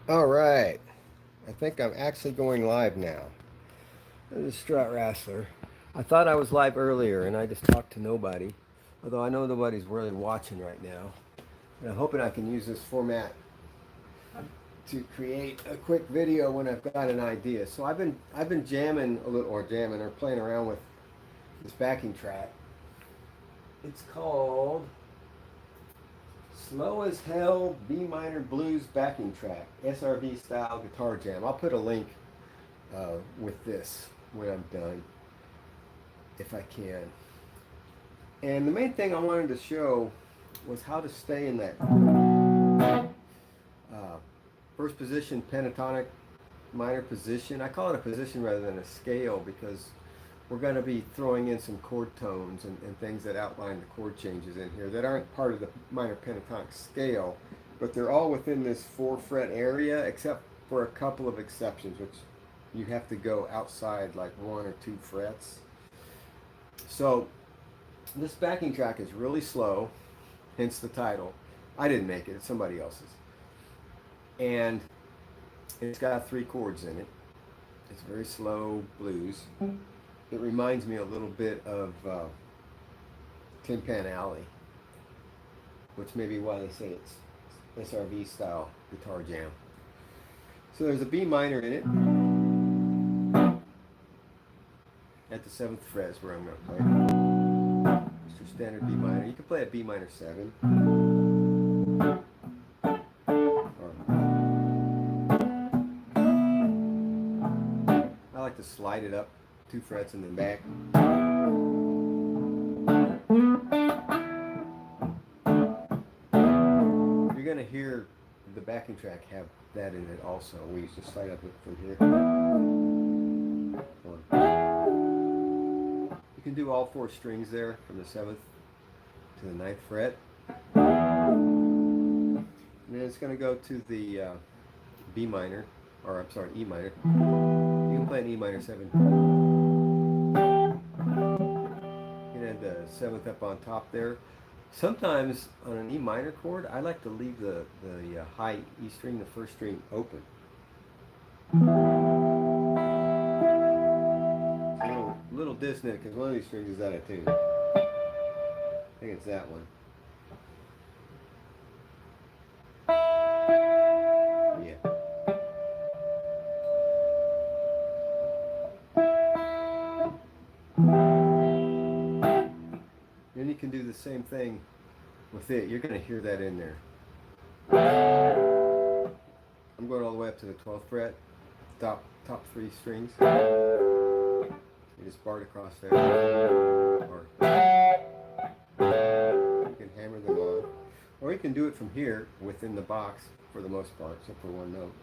All right, I think I'm actually going live now. This is Strat Wrassler. I thought I was live earlier and I just talked to nobody, although I know nobody's really watching right now. And I'm hoping I can use this format to create a quick video when I've got an idea. So I've been jamming a little, or jamming, or playing around with this backing track. It's called Slow as Hell B Minor Blues Backing Track, SRV style guitar jam. I'll put a link with this when I'm done, if I can. And the main thing I wanted to show was how to stay in that uh, first position pentatonic minor position. I call it a position rather than a scale because we're going to be throwing in some chord tones and things that outline the chord changes in here that aren't part of the minor pentatonic scale, but they're all within this 4 fret area except for a couple of exceptions, which you have to go outside like 1 or 2 frets. So this backing track is really slow, hence the title. I didn't make it, it's somebody else's. And it's got 3 chords in it. It's very slow blues. It reminds me a little bit of Tin Pan Alley, which may be why they say it's SRV style guitar jam. So there's a B minor in it at the 7th fret is where I'm going to play. Just your standard B minor. You can play a B minor 7. I like to slide it up 2 frets and then back. You're going to hear the backing track have that in it also. We used to slide up it from here. You can do all 4 strings there from the 7th to the 9th fret. And then it's going to go to the B minor, or I'm sorry, E minor. You can play an E minor 7. You can add the 7th up on top there. Sometimes on an E minor chord, I like to leave the high E string, the first string, open. It's a little dissonant because one of these strings is out of tune. I think it's that one. Yeah. Then you can do the same thing with it. You're going to hear that in there. I'm going all the way up to the 12th fret, top 3 strings. You just bar it across there, or you can hammer them on, or you can do it from here within the box for the most part, except for one note.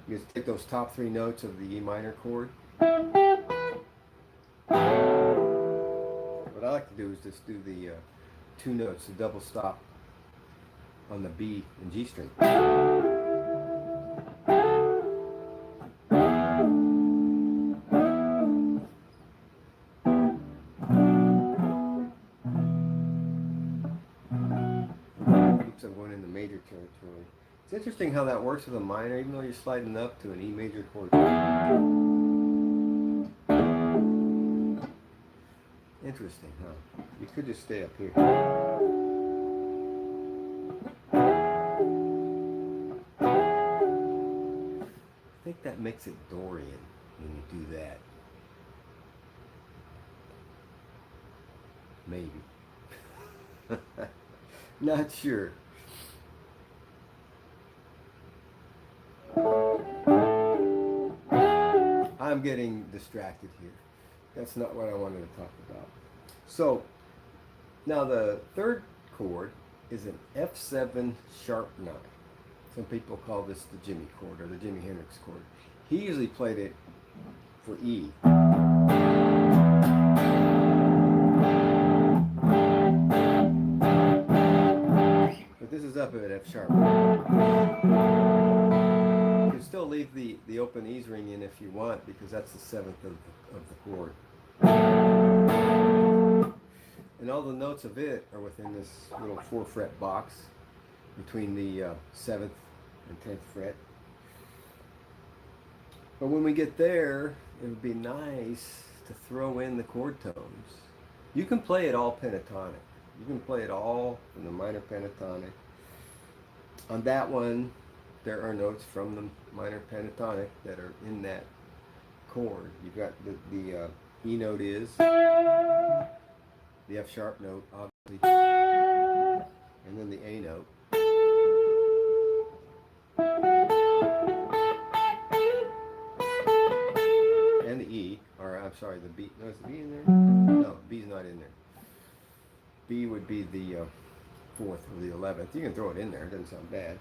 You just take those top 3 notes of the E minor chord. What I like to do is just do the 2 notes, the double stop on the B and G string. Keeps on going into major territory. It's interesting how that works with a minor, even though you're sliding up to an E major chord. Interesting, huh? You could just stay up here. I think that makes it Dorian when you do that. Maybe. Not sure. I'm getting distracted here. That's not what I wanted to talk about. So, now the 3rd chord is an F7 sharp 9. Some people call this the Jimmy chord or the Jimi Hendrix chord. He usually played it for E. But this is up at F sharp. You can still leave the open E ring in if you want because that's the 7th of the chord. And all the notes of it are within this little 4-fret box between the 7th and 10th fret. But when we get there, it would be nice to throw in the chord tones. You can play it all pentatonic. You can play it all from the minor pentatonic. On that one, there are notes from the minor pentatonic that are in that chord. You've got the E note is, the F sharp note, obviously, and then the A note. And the E, or I'm sorry, the B. No, is the B in there? No, B's not in there. B would be the 4th or the 11th. You can throw it in there, it doesn't sound bad.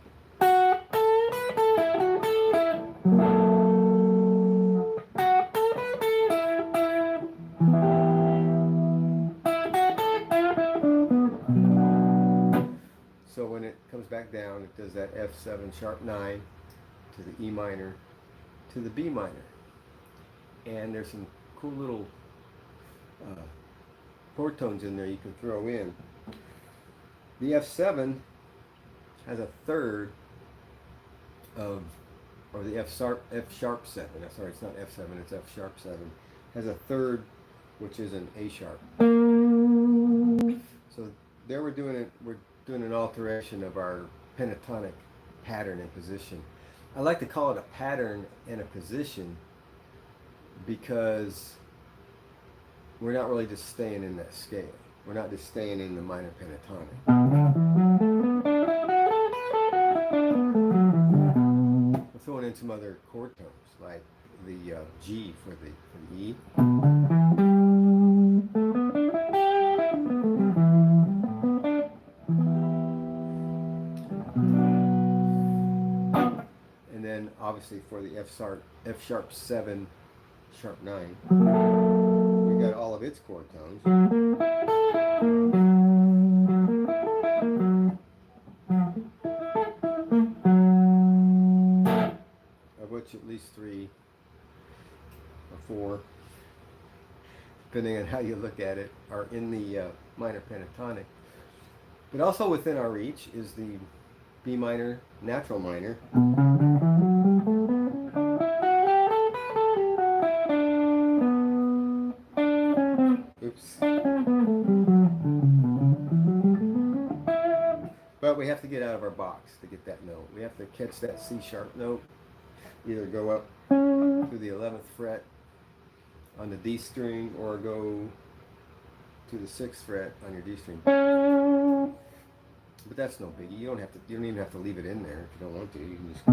So when it comes back down, it does that F7 sharp 9 to the E minor to the B minor. And there's some cool little chord tones in there you can throw in. The F7 has a third of, or the F sharp 7. Sorry, it's not F7, it's F sharp 7. Has a third, which is an A sharp. So there we're doing an alteration of our pentatonic pattern and position. I like to call it a pattern and a position because we're not really just staying in that scale. We're not just staying in the minor pentatonic. We're throwing in some other chord tones, like the G for the E. And then obviously for the F sharp 7, sharp 9, we got all of its chord tones. Of which at least 3 or 4, depending on how you look at it, are in the minor pentatonic. But also within our reach is the B minor natural minor. Oops. But we have to get out of our box to get that note. We have to catch that C sharp note, either go up to the 11th fret on the D string or go to the 6th fret on your D string. But that's no biggie. You don't even have to leave it in there if you don't want to. You can just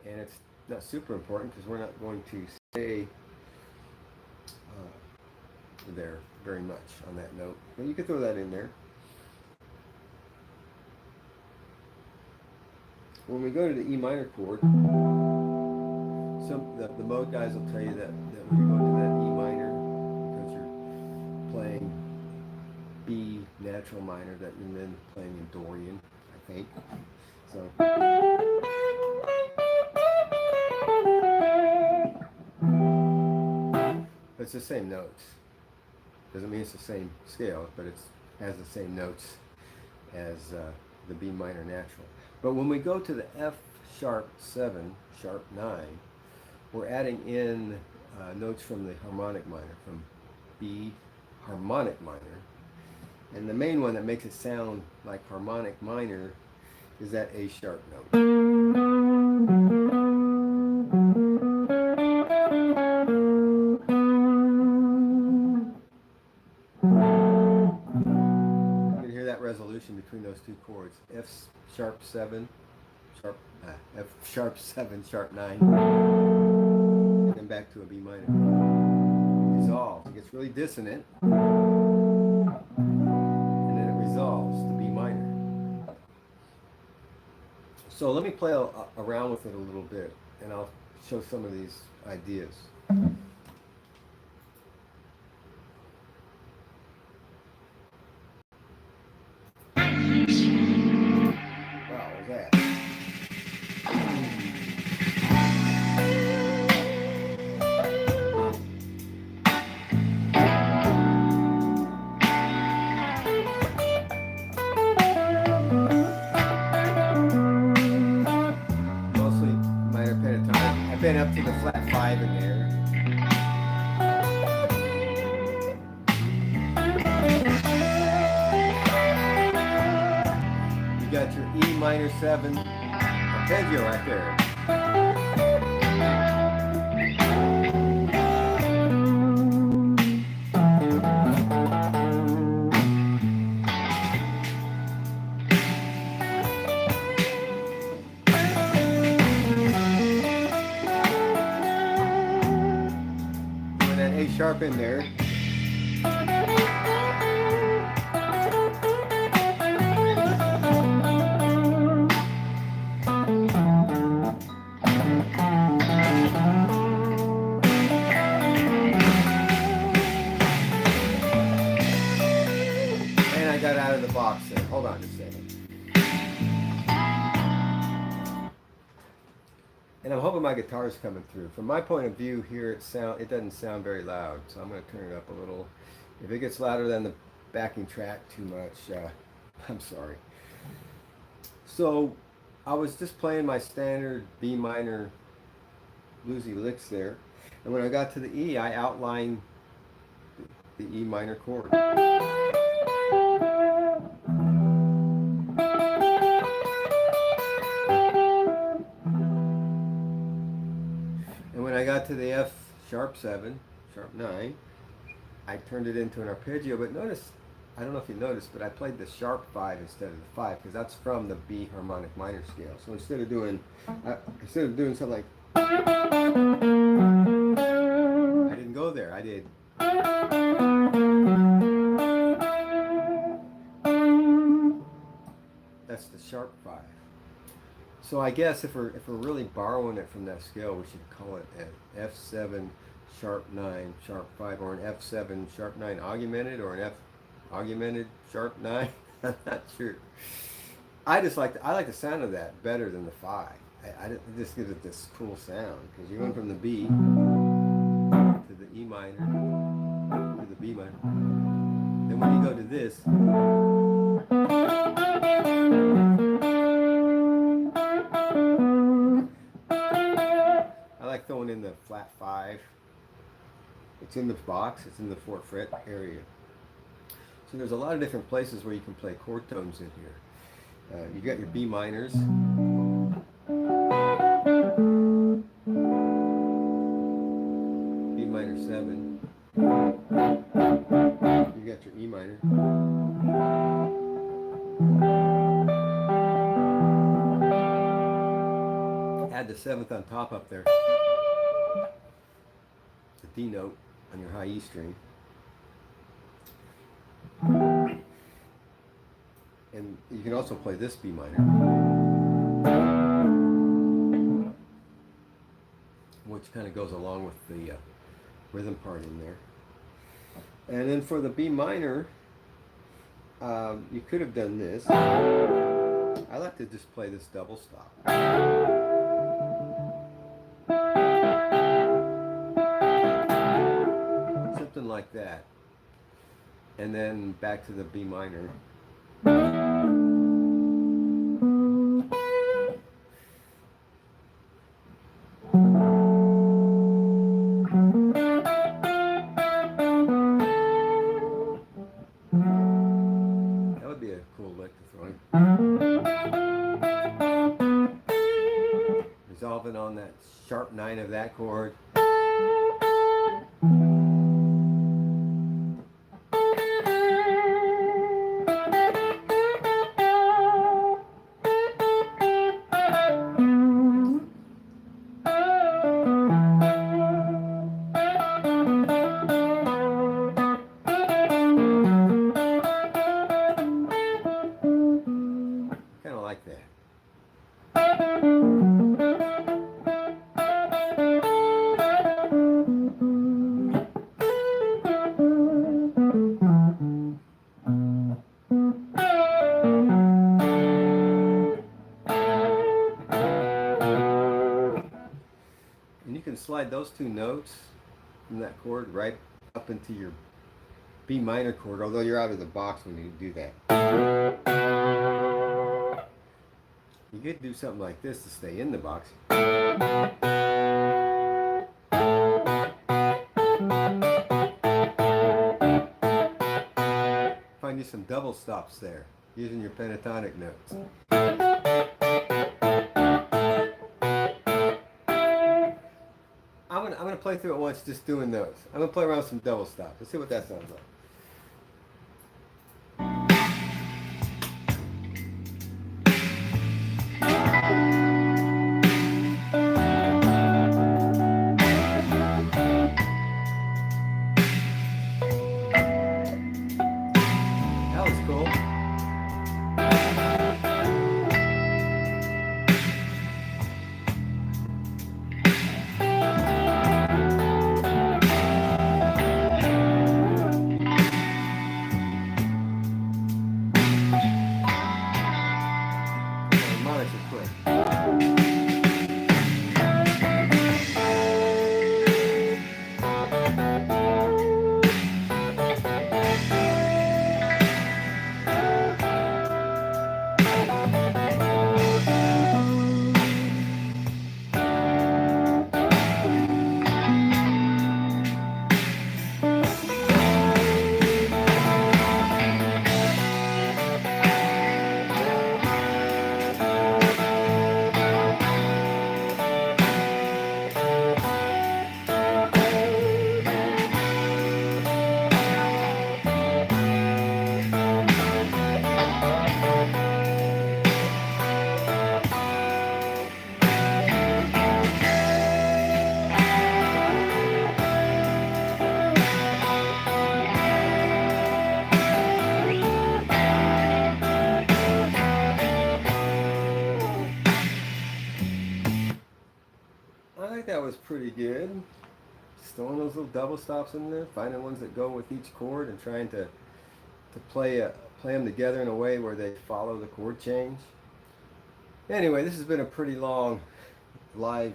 and it's not super important because we're not going to stay there very much on that note. But you can throw that in there. When we go to the E minor chord, the mode guys will tell you that when you go into that E minor, because you're playing B natural minor, that you're then playing in Dorian, I think. So. But it's the same notes. Doesn't mean it's the same scale, but it has the same notes as the B minor natural. But when we go to the F sharp 7, sharp 9, we're adding in notes from the harmonic minor, from B harmonic minor. And the main one that makes it sound like harmonic minor is that A sharp note. You can hear that resolution between those two chords. F sharp 7, F sharp 7, sharp 9, and then back to a B minor. It resolves. It gets really dissonant, and then it resolves to B minor. So let me play around with it a little bit, and I'll show some of these ideas. Wow, what was that? playing up to the flat 5 in there. You got your E minor 7 arpeggio right there. Doing that A sharp in there. Got out of the box there. Hold on just a second. And I'm hoping my guitar's coming through. From my point of view here, it doesn't sound very loud, so I'm going to turn it up a little. If it gets louder than the backing track too much, I'm sorry. So I was just playing my standard B minor bluesy licks there, and when I got to the E, I outlined the E minor chord. When I got to the F sharp 7, sharp 9, I turned it into an arpeggio. But notice, I don't know if you noticed, but I played the sharp 5 instead of the 5 because that's from the B harmonic minor scale. So instead of doing something like, I didn't go there. I did. That's the sharp 5. So I guess if we're really borrowing it from that scale, we should call it an F7 sharp 9 sharp 5, or an F7 sharp 9 augmented, or an F augmented sharp 9. I'm not sure. I like the sound of that better than the 5. It just gives it this cool sound because you're going from the B to the E minor to the B minor. Then when you go to this. I like throwing in the flat 5. It's in the box, it's in the 4th fret area. So there's a lot of different places where you can play chord tones in here. You got your B minors. B minor 7. You got your E minor. Add the 7th on top up there. The D note on your high E string. And you can also play this B minor, which kind of goes along with the rhythm part in there. And then for the B minor, you could have done this. I like to just play this double stop. Something like that. And then back to the B minor. That would be a cool lick to throw in. Resolving on that sharp 9 of that chord. Like that. And you can slide those two notes from that chord right up into your B minor chord, although you're out of the box when you do that. You could do something like this to stay in the box. find you some double stops there using your pentatonic notes. I'm gonna play through it once, just doing those. I'm gonna play around with some double stops. Let's see what that sounds like. That was cool. Harmonics are quick. I think that was pretty good. Just throwing those little double stops in there, finding ones that go with each chord and trying to play them together in a way where they follow the chord change. Anyway, this has been a pretty long live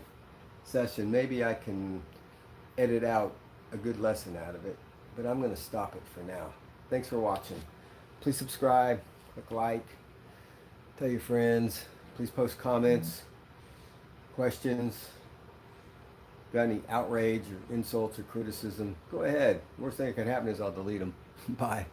session. Maybe I can edit out a good lesson out of it, but I'm going to stop it for now. Thanks for watching. Please subscribe, click like, tell your friends. Please post comments, questions. Got any outrage or insults or criticism, go ahead. Worst thing that can happen is I'll delete them. Bye.